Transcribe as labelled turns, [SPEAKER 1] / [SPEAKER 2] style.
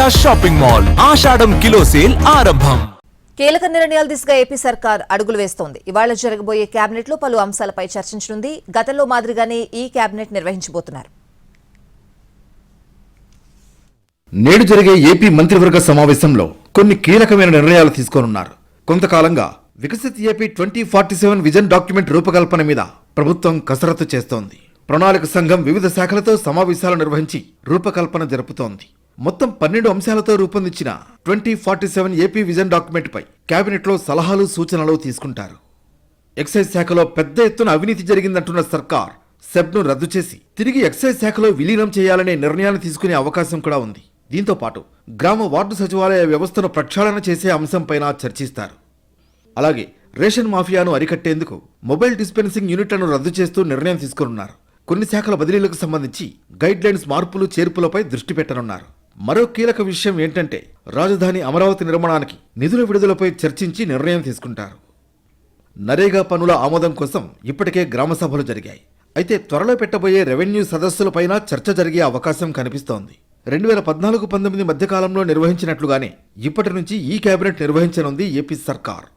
[SPEAKER 1] Arya shopping mall ఆషాఢం kilo sale ఆరంభం.
[SPEAKER 2] కీలక నిర్ణయాలు దిశగా ఏపీ సర్కార్ అడుగులు వేస్తోంది. ఇవాళ జరగబోయే కేబినెట్ లో పలు అంశాలపై చర్చించనుంది. గతంలో మాదిరిగానే ఈ కేబినెట్ నిర్వహించబోతున్నారు.
[SPEAKER 3] నేడు జరిగే ఏపీ మంత్రివర్గ సమావేశంలో కొన్ని కీలకమైన నిర్ణయాలు తీసుకోనున్నారు. కొంతకాలంగా వికసిత్ ఏపీ 2047 విజన్ డాక్యుమెంట్ రూపకల్పన మీద ప్రభుత్వం కసరత్తు చేస్తోంది. ప్రణాళిక సంఘం వివిధ శాఖలతో సమావేశాలు నిర్వహించి రూపకల్పన జరుపుతోంది. మొత్తం 12 అంశాలతో రూపొందించిన 2047 ఏపీ విజన్ డాక్యుమెంట్ పై కేబినెట్లో సలహాలు సూచనలు తీసుకుంటారు. ఎక్సైజ్ శాఖలో పెద్ద ఎత్తున అవినీతి జరిగిందంటున్న సర్కార్ సెబ్ను రద్దు చేసి తిరిగి ఎక్సైజ్ శాఖలో విలీనం చేయాలనే నిర్ణయాన్ని తీసుకునే అవకాశం కూడా ఉంది. దీంతో పాటు గ్రామ వార్డు సచివాలయ వ్యవస్థను ప్రక్షాళన చేసే అంశంపైన చర్చిస్తారు. అలాగే రేషన్ మాఫియాను అరికట్టేందుకు మొబైల్ డిస్పెన్సింగ్ యూనిట్లను రద్దు చేస్తూ నిర్ణయం తీసుకున్నారు. కొన్ని శాఖల బదిలీలకు సంబంధించి గైడ్ లైన్స్ మార్పులు చేర్పులపై దృష్టి పెట్టనున్నారు. మరో కీలక విషయం ఏంటంటే రాజధాని అమరావతి నిర్మాణానికి నిధుల విడుదలపై చర్చించి నిర్ణయం తీసుకుంటారు. నరేగా పనుల ఆమోదం కోసం ఇప్పటికే గ్రామ సభలు జరిగాయి. అయితే త్వరలో పెట్టబోయే రెవెన్యూ సదస్సులపైన చర్చ జరిగే అవకాశం కనిపిస్తోంది. 2014-19 మధ్యకాలంలో నిర్వహించినట్లుగానే ఇప్పటి నుంచి ఈ కేబినెట్ నిర్వహించనుంది ఏపీ సర్కార్.